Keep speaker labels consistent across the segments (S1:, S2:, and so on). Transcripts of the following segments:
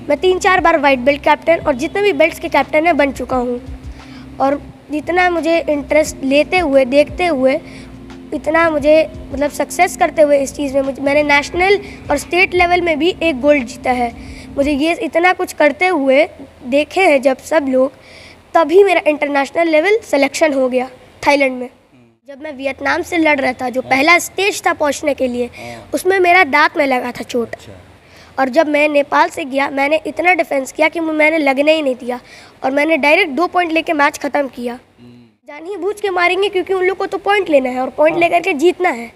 S1: मैं 3-4 बार white belt captain और जितने भी बेल्ट्स के कैप्टन है बन चुका हूँ। और जितना मुझे इंटरेस्ट लेते हुए देखते हुए इतना मुझे मतलब सक्सेस करते हुए इस चीज़ में मैंने नेशनल और स्टेट लेवल में भी एक गोल्ड जीता है। मुझे ये इतना कुछ करते हुए देखे हैं जब सब लोग, तभी मेरा इंटरनेशनल लेवल सिलेक्शन हो गया थाईलैंड में। जब मैं वियतनाम से लड़ रहा था, जो पहला स्टेज था पहुंचने के लिए, उसमें मेरा दांत में लगा था चोट। और जब मैं नेपाल से गया, मैंने इतना डिफेंस किया कि मैंने लगने ही नहीं दिया और मैंने डायरेक्ट 2 पॉइंट लेके मैच ख़त्म किया। जान ही बूझ के मारेंगे क्योंकि उन लोग को तो पॉइंट लेना है और पॉइंट लेकर के जीतना है।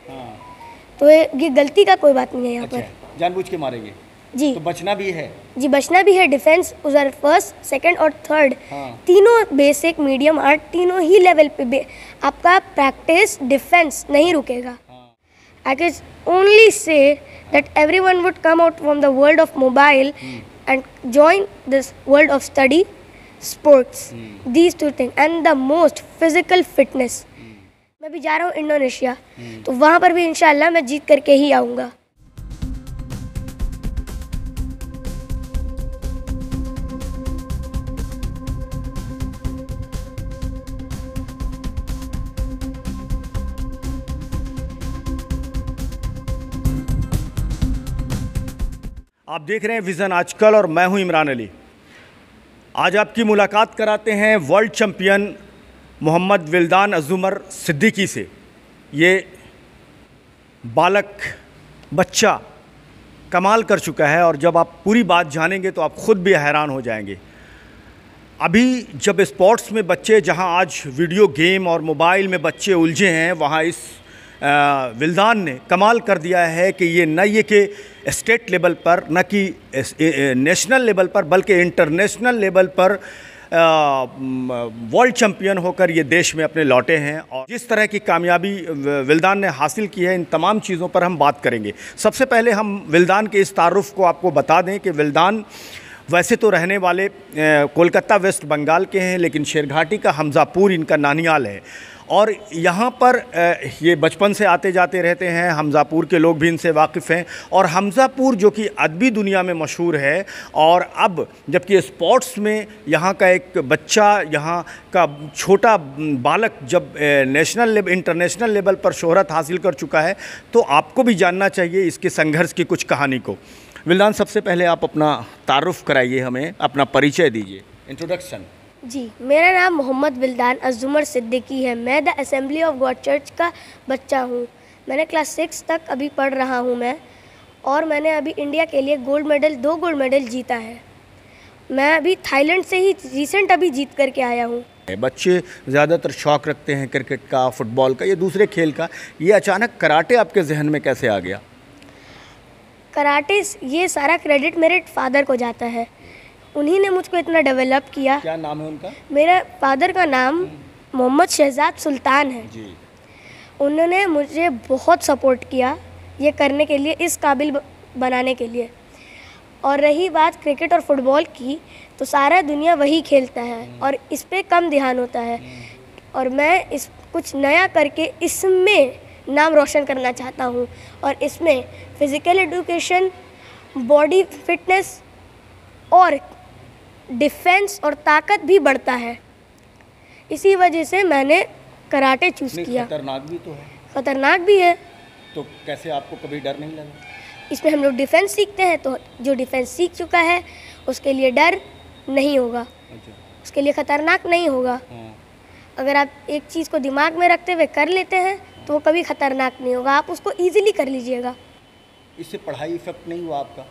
S1: तो ये गलती का कोई बात नहीं है यहाँ पर।
S2: जानबूझ के मारेंगे
S1: जी,
S2: तो बचना भी है।
S1: जी बचना भी है। डिफेंस उधर फर्स्ट, सेकंड और थर्ड तीनों बेसिक, मीडियम, आर्ट तीनों ही लेवल पे आपका प्रैक्टिस डिफेंस नहीं रुकेगा। I can only say that everyone would come out from the world of mobile and join this world of study, sports, these 2 thing and the most physical fitness. मैं भी जा रहा हूँ Indonesia, तो वहाँ पर भी इंशाल्लाह मैं जीत करके ही आऊँगा।
S2: आप देख रहे हैं विज़न आजकल और मैं हूं इमरान अली। आज आपकी मुलाकात कराते हैं वर्ल्ड चैम्पियन मोहम्मद विल्दान अज़ुमर सिद्दीकी से। ये बालक बच्चा कमाल कर चुका है और जब आप पूरी बात जानेंगे तो आप ख़ुद भी हैरान हो जाएंगे। अभी जब स्पोर्ट्स में बच्चे, जहां आज वीडियो गेम और मोबाइल में बच्चे उलझे हैं, वहां इस विल्दान ने कमाल कर दिया है कि ये न ये कि स्टेट लेवल पर, न कि नेशनल लेवल पर, बल्कि इंटरनेशनल लेवल पर वर्ल्ड चैम्पियन होकर ये देश में अपने लौटे हैं। और जिस तरह की कामयाबी विल्दान ने हासिल की है, इन तमाम चीज़ों पर हम बात करेंगे। सबसे पहले हम विल्दान के इस तारुफ को आपको बता दें कि विल्दान वैसे तो रहने वाले कोलकाता वेस्ट बंगाल के हैं, लेकिन शेरघाटी का हमज़ापुर इनका नानियाल है और यहाँ पर ये बचपन से आते जाते रहते हैं। हमज़ापुर के लोग भी इनसे वाकिफ़ हैं और हमज़ापुर जो कि अदबी दुनिया में मशहूर है। और अब जबकि स्पोर्ट्स में यहाँ का एक बच्चा, यहाँ का छोटा बालक जब इंटरनेशनल लेवल पर शोहरत हासिल कर चुका है, तो आपको भी जानना चाहिए इसके संघर्ष की कुछ कहानी को। विल्दान, सबसे पहले आप अपना तारुफ़ कराइए, हमें अपना परिचय दीजिए, इंट्रोडक्शन।
S1: जी, मेरा नाम मोहम्मद विल्दान अज़ुमर सिद्दीकी है। मैं the assembly of God church का बच्चा हूँ। मैंने क्लास 6 तक अभी पढ़ रहा हूँ मैं, और मैंने अभी इंडिया के लिए 2 गोल्ड मेडल जीता है। मैं अभी थाईलैंड से ही रिसेंट अभी जीत करके आया हूँ।
S2: बच्चे ज़्यादातर शौक़ रखते हैं क्रिकेट का, फुटबॉल का या दूसरे खेल का, ये अचानक कराटे आपके जहन में कैसे आ गया?
S1: कराटे, ये सारा क्रेडिट मेरे फादर को जाता है। उन्हीं ने मुझको इतना डेवलप किया।
S2: क्या नाम है उनका?
S1: मेरे फादर का नाम मोहम्मद शहजाद सुल्तान है
S2: जी।
S1: उन्होंने मुझे बहुत सपोर्ट किया ये करने के लिए, इस काबिल बनाने के लिए। और रही बात क्रिकेट और फुटबॉल की, तो सारा दुनिया वही खेलता है और इस पे कम ध्यान होता है। और मैं इस कुछ नया करके इसमें नाम रोशन करना चाहता हूँ। और इसमें फ़िज़िकल एजुकेशन, बॉडी फिटनेस और डिफेंस और ताकत भी बढ़ता है। इसी वजह से मैंने कराटे चूज़ किया।
S2: खतरनाक भी तो है।
S1: खतरनाक भी है।
S2: तो कैसे आपको कभी डर नहीं लगा?
S1: इसमें हम लोग डिफेंस सीखते हैं, तो जो डिफेंस सीख चुका है उसके लिए डर नहीं होगा।
S2: अच्छा।
S1: उसके लिए खतरनाक नहीं होगा। अगर आप एक चीज़ को दिमाग में रखते हुए कर लेते हैं तो वो कभी खतरनाक नहीं होगा, आप उसको ईजिली कर लीजिएगा।
S2: इससे पढ़ाई इफेक्ट नहीं हुआ आपका?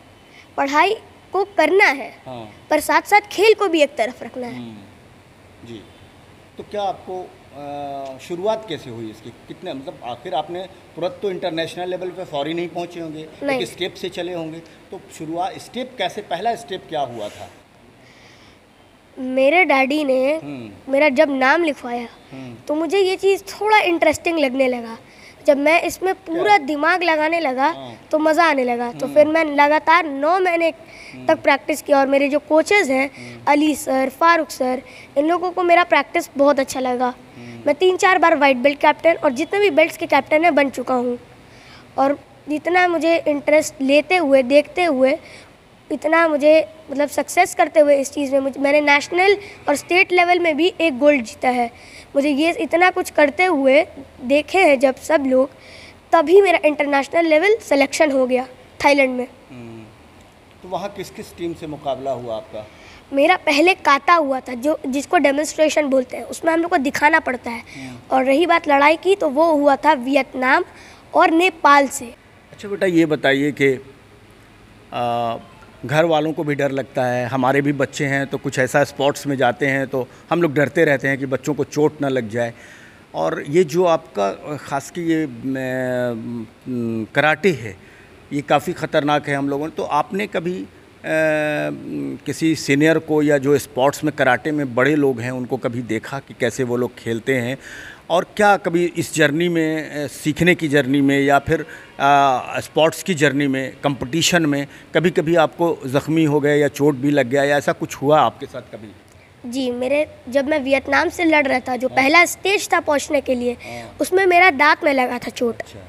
S1: पढ़ाई को करना है, पर साथ साथ खेल को भी एक तरफ रखना है।
S2: जी। तो क्या आपको शुरुआत कैसे हुई इसकी? कितने, मतलब आखिर आपने तुरंत तो इंटरनेशनल लेवल पे फौरी नहीं पहुंचे होंगे, एक स्टेप से चले होंगे, तो शुरुआत स्टेप कैसे, पहला स्टेप क्या हुआ था?
S1: मेरे डैडी ने मेरा जब नाम लिखवाया तो मुझे ये चीज़ थोड़ा इंटरेस्टिंग लगने लगा। जब मैं इसमें पूरा दिमाग लगाने लगा तो मज़ा आने लगा। तो फिर मैं लगातार 9 महीने तक प्रैक्टिस किया। और मेरे जो कोचेज़ हैं, अली सर, फारूक सर, इन लोगों को मेरा प्रैक्टिस बहुत अच्छा लगा। मैं 3-4 बार वाइट बेल्ट कैप्टन और जितने भी बेल्ट्स के कैप्टन हैं बन चुका हूँ। और जितना मुझे इंटरेस्ट लेते हुए देखते हुए इतना मुझे मतलब सक्सेस करते हुए इस चीज़ में मैंने नेशनल और स्टेट लेवल में भी एक गोल्ड जीता है। मुझे ये इतना कुछ करते हुए देखे हैं जब सब लोग, तभी मेरा इंटरनेशनल लेवल सिलेक्शन हो गया थाईलैंड में।
S2: तो वहाँ किस किस टीम से मुकाबला हुआ आपका?
S1: मेरा पहले काता हुआ था, जो जिसको डेमोन्स्ट्रेशन बोलते हैं, उसमें हम लोग को दिखाना पड़ता है। और रही बात लड़ाई की, तो वो हुआ था वियतनाम और नेपाल से।
S2: अच्छा बेटा, ये बताइए कि घर वालों को भी डर लगता है, हमारे भी बच्चे हैं तो कुछ ऐसा स्पोर्ट्स में जाते हैं तो हम लोग डरते रहते हैं कि बच्चों को चोट ना लग जाए। और ये जो आपका ख़ास की ये कराटे है, ये काफ़ी ख़तरनाक है हम लोगों ने। तो आपने कभी किसी सीनियर को या जो स्पोर्ट्स में कराटे में बड़े लोग हैं उनको कभी देखा कि कैसे वो लोग खेलते हैं? और क्या कभी इस जर्नी में, सीखने की जर्नी में या फिर स्पोर्ट्स की जर्नी में, कंपटीशन में कभी कभी आपको ज़ख्मी हो गए या चोट भी लग गया या ऐसा कुछ हुआ आपके साथ कभी?
S1: जी, जब मैं वियतनाम से लड़ रहा था, जो पहला स्टेज था पहुंचने के लिए, उसमें मेरा दांत में लगा था चोट।
S2: अच्छा।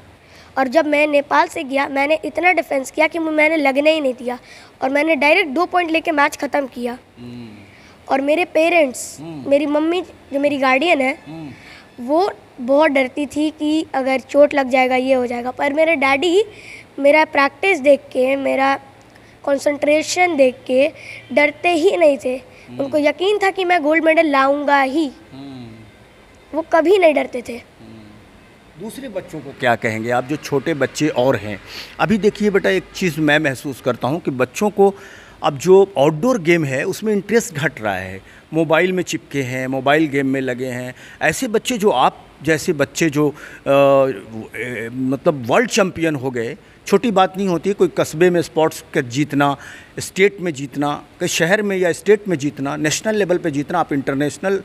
S1: और जब मैं नेपाल से गया, मैंने इतना डिफेंस किया कि मैंने लगने ही नहीं दिया और मैंने डायरेक्ट 2 पॉइंट लेके मैच ख़त्म किया। और मेरे पेरेंट्स, मेरी मम्मी जो मेरी गार्डियन है, वो बहुत डरती थी कि अगर चोट लग जाएगा ये हो जाएगा। पर मेरे डैडी मेरा प्रैक्टिस देख के, मेरा कंसंट्रेशन देख के डरते ही नहीं थे। उनको यकीन था कि मैं गोल्ड मेडल लाऊंगा ही। वो कभी नहीं डरते थे।
S2: दूसरे बच्चों को क्या कहेंगे आप, जो छोटे बच्चे और हैं? अभी देखिए बेटा, एक चीज़ मैं महसूस करता हूँ कि बच्चों को अब जो आउटडोर गेम है उसमें इंटरेस्ट घट रहा है, मोबाइल में चिपके हैं, मोबाइल गेम में लगे हैं। ऐसे बच्चे, जो आप जैसे बच्चे जो मतलब वर्ल्ड चैम्पियन हो गए, छोटी बात नहीं होती कोई कस्बे में स्पोर्ट्स का जीतना, स्टेट में जीतना, कई शहर में या स्टेट में जीतना, नेशनल लेवल पे जीतना, आप इंटरनेशनल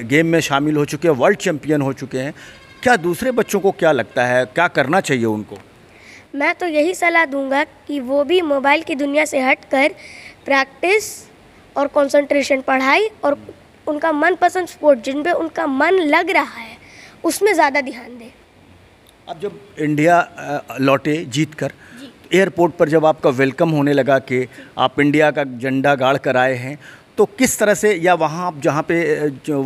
S2: गेम में शामिल हो चुके हैं, वर्ल्ड चैम्पियन हो चुके हैं। क्या दूसरे बच्चों को क्या लगता है, क्या करना चाहिए उनको?
S1: मैं तो यही सलाह दूंगा कि वो भी मोबाइल की दुनिया से हटकर प्रैक्टिस और कंसंट्रेशन, पढ़ाई और उनका मनपसंद स्पोर्ट जिन पे उनका मन लग रहा है, उसमें ज़्यादा ध्यान दें।
S2: अब जब इंडिया लौटे जीत कर, एयरपोर्ट पर जब आपका वेलकम होने लगा कि आप इंडिया का झंडा गाड़ कर आए हैं, तो किस तरह से, या वहाँ आप जहाँ पे जो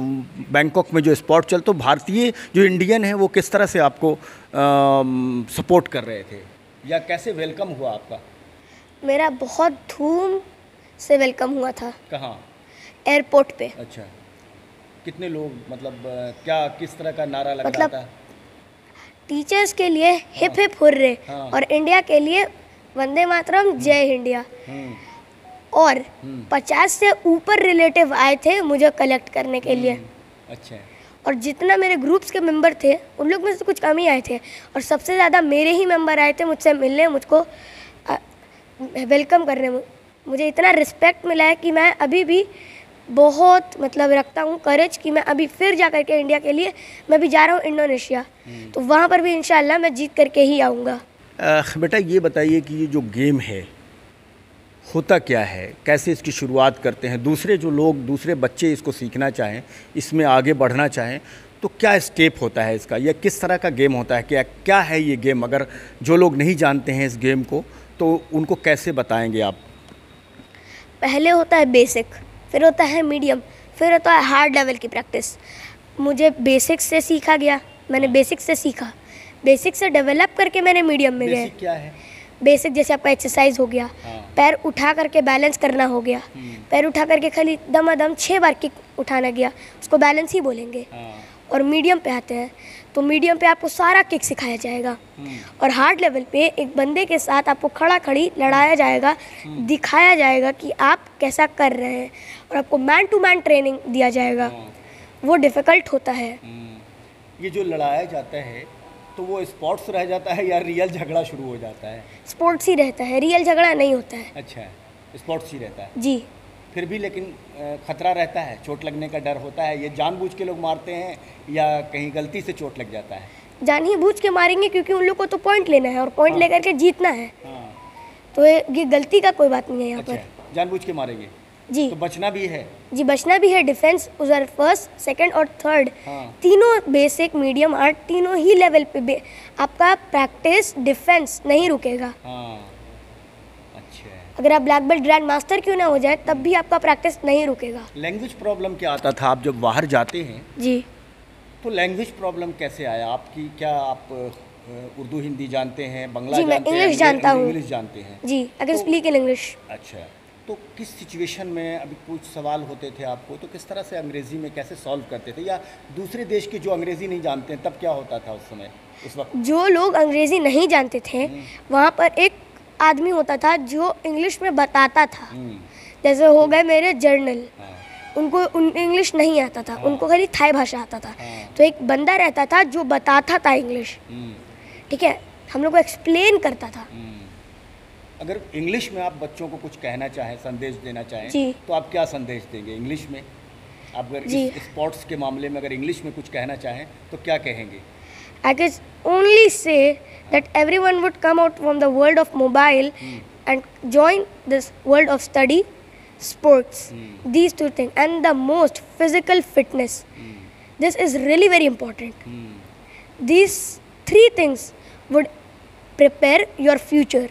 S2: बैंकॉक में जो स्पॉट चल, तो भारतीय जो इंडियन है वो किस तरह से आपको सपोर्ट कर रहे थे, या कैसे वेलकम हुआ आपका?
S1: मेरा बहुत धूम से वेलकम हुआ था।
S2: कहाँ?
S1: एयरपोर्ट पे।
S2: अच्छा, कितने लोग, मतलब क्या किस तरह का नारा लग
S1: मतलब,
S2: रहा था?
S1: टीचर्स के लिए हिप हिप हुर्रे, और इंडिया के लिए वंदे मातरम, जय इंडिया। और 50 से ऊपर रिलेटिव आए थे मुझे कलेक्ट करने के लिए।
S2: अच्छा।
S1: और जितना मेरे ग्रुप्स के मेंबर थे, उन लोग में से कुछ कम ही आए थे, और सबसे ज़्यादा मेरे ही मेंबर आए थे मुझसे मिलने, मुझको वेलकम करने। मुझे इतना रिस्पेक्ट मिला है कि मैं अभी भी बहुत मतलब रखता हूँ करेज कि मैं अभी फिर जा करके इंडिया के लिए, मैं भी जा रहा हूँ इंडोनेशिया, तो वहाँ पर भी इंशाल्लाह मैं जीत करके ही आऊँगा।
S2: बेटा ये बताइए कि ये जो गेम है होता क्या है, कैसे इसकी शुरुआत करते हैं? दूसरे जो लोग, दूसरे बच्चे इसको सीखना चाहें, इसमें आगे बढ़ना चाहें, तो क्या स्टेप होता है इसका, या किस तरह का गेम होता है? क्या है ये गेम? अगर जो लोग नहीं जानते हैं इस गेम को, तो उनको कैसे बताएंगे आप?
S1: पहले होता है बेसिक, फिर होता है मीडियम, फिर होता है हार्ड लेवल की प्रैक्टिस। मुझे बेसिक से सीखा गया, मैंने बेसिक से सीखा, बेसिक से डेवलप करके मैंने मीडियम में गए।
S2: बेसिक क्या है?
S1: बेसिक जैसे आपका एक्सरसाइज हो गया, पैर उठा करके बैलेंस करना हो गया, पैर उठा करके खाली दमादम 6 बार किक उठाना गया, उसको बैलेंस ही बोलेंगे। और मीडियम पे आते हैं तो मीडियम पे आपको सारा किक सिखाया जाएगा। और हार्ड लेवल पे एक बंदे के साथ आपको खड़ा खड़ी लड़ाया जाएगा, दिखाया जाएगा कि आप कैसा कर रहे हैं, और आपको मैन टू मैन ट्रेनिंग दिया जाएगा। वो डिफ़िकल्ट होता है।
S2: ये जो लड़ाया जाता है तो वो स्पोर्ट्स रह जाता है या रियल झगड़ा शुरू हो जाता है?
S1: स्पोर्ट्स ही रहता है, रियल झगड़ा नहीं होता है।
S2: अच्छा, स्पोर्ट्स ही रहता है
S1: जी।
S2: फिर भी लेकिन खतरा रहता है, चोट लगने का डर होता है। ये जानबूझ के लोग मारते हैं या कहीं गलती से चोट लग जाता है?
S1: जान ही बूझ के मारेंगे, क्योंकि उन लोग को तो पॉइंट लेना है और पॉइंट लेकर के जीतना है। तो ये गलती का कोई बात नहीं है यहाँ पर।
S2: जानबूझ के मारेंगे
S1: जी।
S2: तो बचना भी है? जी,
S1: बचना भी है। डिफेंस उधर फर्स्ट, सेकंड और थर्ड, तीनों बेसिक, मीडियम, आर्ट, तीनों ही लेवल पे आपका प्रैक्टिस डिफेंस नहीं रुकेगा।
S2: अच्छा।
S1: अगर आप ब्लैक बेल्ट ग्रैंड मास्टर क्यों ना हो जाए तब भी आपका प्रैक्टिस नहीं रुकेगा।
S2: लैंग्वेज प्रॉब्लम क्या आता था आप जब बाहर जाते हैं?
S1: जी
S2: तो लैंग्वेज प्रॉब्लम कैसे आया आपकी? क्या आप उर्दू हिंदी जानते हैं, बांग्ला
S1: जी, मैं
S2: जानते हैं,
S1: इंग्लिश जानता हूँ।
S2: इंग्लिश जानते हैं?
S1: जी, आई कैन
S2: तो-
S1: स्पीक इन इंग्लिश।
S2: अच्छा, तो किस सिचुएशन में अभी कुछ सवाल होते थे आपको तो किस तरह से अंग्रेज़ी में कैसे सॉल्व करते थे, या दूसरे देश के जो अंग्रेज़ी नहीं जानते हैं तब क्या होता था उस समय, उस वक्त?
S1: जो लोग अंग्रेज़ी नहीं जानते थे वहाँ पर एक आदमी होता था जो इंग्लिश में बताता था। जैसे हो गए मेरे जर्नल,
S2: हाँ,
S1: उनको इंग्लिश नहीं आता था, उनको खाली थाई भाषा आता था।
S2: हाँ।
S1: तो एक बंदा रहता था जो बताता था इंग्लिश,
S2: हम्म,
S1: ठीक है, हम लोग को एक्सप्लेन करता था।
S2: अगर इंग्लिश में आप बच्चों को कुछ कहना चाहें, संदेश देना चाहें,
S1: जी।
S2: तो आप क्या संदेश देंगे इंग्लिश में? आप अगर
S1: जी।
S2: इस स्पोर्ट्स के मामले में अगर इंग्लिश में कुछ कहना चाहें तो क्या कहेंगे?
S1: I can only say that everyone would come out from the world of mobile and join this world of study, sports, these two things, and the most physical fitness. This is really very important. These three things would prepare your future.